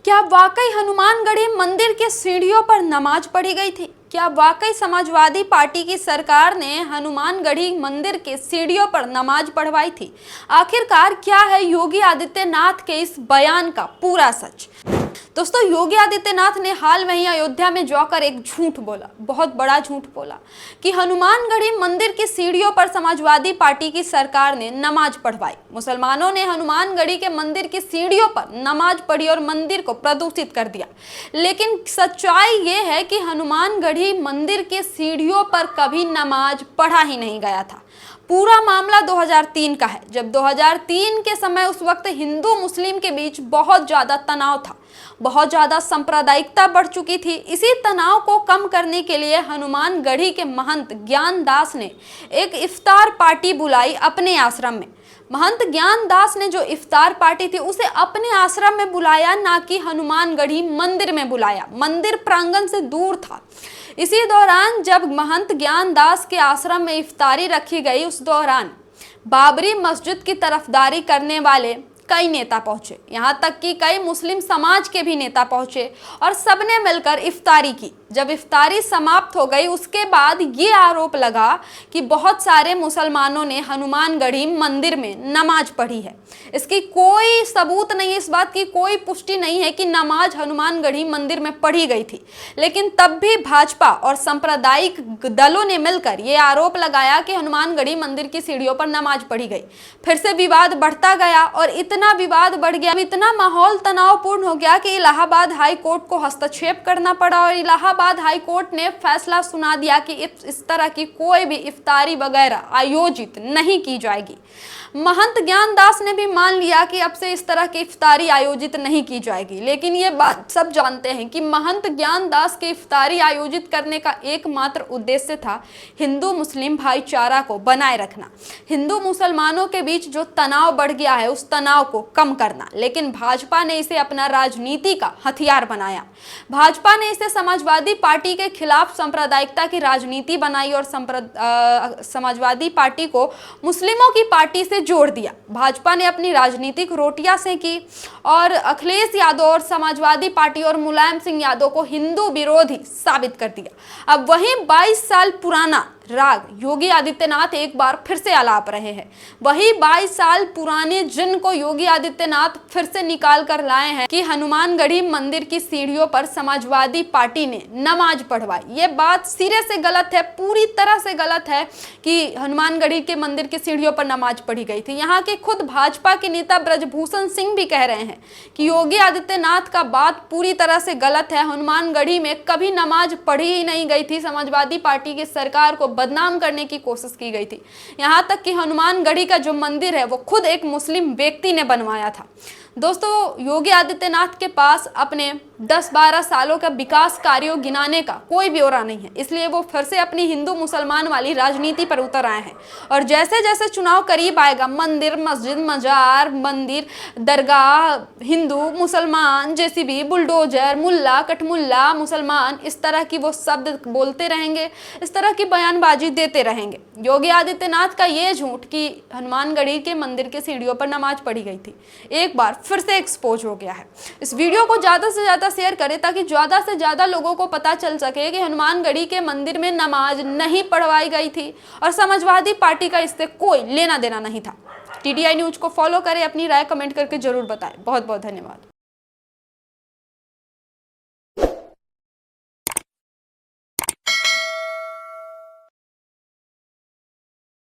क्या वाकई हनुमानगढ़ी मंदिर के सीढ़ियों पर नमाज पढ़ी गई थी? क्या वाकई समाजवादी पार्टी की सरकार ने हनुमानगढ़ी मंदिर के सीढ़ियों पर नमाज पढ़वाई थी? आखिरकार क्या है योगी आदित्यनाथ के इस बयान का पूरा सच? दोस्तों, योगी आदित्यनाथ ने हाल में ही अयोध्या में जाकर एक झूठ बोला, बहुत बड़ा झूठ बोला कि हनुमानगढ़ी मंदिर की सीढ़ियों पर समाजवादी पार्टी की सरकार ने नमाज पढ़वाई। मुसलमानों ने हनुमानगढ़ी के मंदिर की सीढ़ियों पर नमाज पढ़ी और मंदिर को प्रदूषित कर दिया। लेकिन सच्चाई ये है कि हनुमानगढ़ी मंदिर के सीढ़ियों पर कभी नमाज पढ़ा ही नहीं गया था। पूरा मामला 2003 का है, जब 2003 के समय उस वक्त हिंदू मुस्लिम के बीच बहुत ज़्यादा तनाव था, बहुत ज़्यादा सांप्रदायिकता बढ़ चुकी थी। इसी तनाव को कम करने के लिए हनुमानगढ़ी के महंत ज्ञानदास ने एक इफ्तार पार्टी बुलाई अपने आश्रम में। महंत ज्ञानदास ने जो इफ्तार पार्टी थी उसे अपने आश्रम में बुलाया, ना कि हनुमानगढ़ी मंदिर में बुलाया। मंदिर प्रांगण से दूर था। इसी दौरान जब महंत ज्ञानदास के आश्रम में इफ्तारी रखी गई, उस दौरान बाबरी मस्जिद की तरफदारी करने वाले कई नेता पहुंचे, यहाँ तक कि कई मुस्लिम समाज के भी नेता पहुंचे और सबने मिलकर इफ्तारी की। जब इफ्तारी समाप्त हो गई, उसके बाद ये आरोप लगा कि बहुत सारे मुसलमानों ने हनुमानगढ़ी मंदिर में नमाज पढ़ी है। इसकी कोई सबूत नहीं, इस बात की कोई पुष्टि नहीं है कि नमाज हनुमानगढ़ी मंदिर में पढ़ी गई थी। लेकिन तब भी भाजपा और सांप्रदायिक दलों ने मिलकर ये आरोप लगाया कि हनुमानगढ़ी मंदिर की सीढ़ियों पर नमाज पढ़ी गई। फिर से विवाद बढ़ता गया और इतना विवाद बढ़ गया, इतना माहौल तनावपूर्ण हो गया कि इलाहाबाद हाई कोर्ट को हस्तक्षेप करना पड़ा और इलाहाबाद हाई कोर्ट ने फैसला सुना दिया कि इस तरह की कोई भी इफ्तारी वगैरह आयोजित नहीं की जाएगी। महंत ज्ञानदास ने भी मान लिया कि अब से इस तरह की इफ्तारी आयोजित नहीं की जाएगी। लेकिन ये बात सब जानते हैं कि महंत ज्ञानदास की इफ्तारी आयोजित करने का एकमात्र उद्देश्य था हिंदू मुस्लिम भाईचारा को बनाए रखना, हिंदू मुसलमानों के बीच जो तनाव बढ़ गया है उस तनाव को कम करना। लेकिन भाजपा ने इसे अपना राजनीति का हथियार बनाया। भाजपा ने इसे समाजवादी पार्टी के खिलाफ सांप्रदायिकता की राजनीति बनाई और समाजवादी पार्टी को मुस्लिमों की पार्टी से जोड़ दिया। भाजपा ने अपनी राजनीतिक रोटियां सेंकी और अखिलेश यादव और समाजवादी पार्टी और मुलायम सिंह यादव को हिंदू विरोधी साबित कर दिया। अब वही 22 साल पुराना राग योगी आदित्यनाथ एक बार फिर से आलाप रहे हैं। वही 22 साल पुराने जिन को योगी आदित्यनाथ फिर से निकाल कर लाए हैं कि हनुमानगढ़ी मंदिर की सीढ़ियों पर समाजवादी पार्टी ने नमाज पढ़वाई। ये बात सिरे से गलत है, पूरी तरह से गलत है कि हनुमानगढ़ी के मंदिर की सीढ़ियों पर नमाज पढ़ी गई थी। यहाँ के खुद भाजपा के नेता ब्रजभूषण सिंह भी कह रहे हैं कि योगी आदित्यनाथ का बात पूरी तरह से गलत है। हनुमानगढ़ी में कभी नमाज पढ़ी ही नहीं गई थी। समाजवादी पार्टी की सरकार को बदनाम करने की कोशिश की गई थी। यहाँ तक कि हनुमानगढ़ी का जो मंदिर है वो खुद एक मुस्लिम व्यक्ति ने बनवाया था। दोस्तों, योगी आदित्यनाथ के पास अपने 10-12 सालों का विकास कार्यों गिनाने का कोई ब्यौरा नहीं है, इसलिए वो फिर से अपनी हिंदू मुसलमान वाली राजनीति पर उतर आए हैं। और जैसे जैसे चुनाव करीब आएगा, मंदिर, मस्जिद, मजार, मंदिर, दरगाह, हिंदू, मुसलमान, जेसीबी, बुलडोजर, मुल्ला, कटमुल्ला, मुसलमान, इस तरह की वो शब्द बोलते रहेंगे, इस तरह की बयानबाजी देते रहेंगे। योगी आदित्यनाथ का ये झूठ कि हनुमानगढ़ी के मंदिर के सीढ़ियों पर नमाज पढ़ी गई थी एक बार फिर से एक्सपोज हो गया है। इस वीडियो को ज़्यादा से ज़्यादा शेयर करें ताकि ज़्यादा से ज़्यादा लोगों को पता चल सके कि हनुमानगढ़ी के मंदिर में नमाज नहीं पढ़वाई गई थी और समाजवादी पार्टी का इससे कोई लेना देना नहीं था। TDI न्यूज़ को फॉलो करें, अपनी राय कमेंट करके जरूर बताएं। बहुत बहुत धन्यवाद।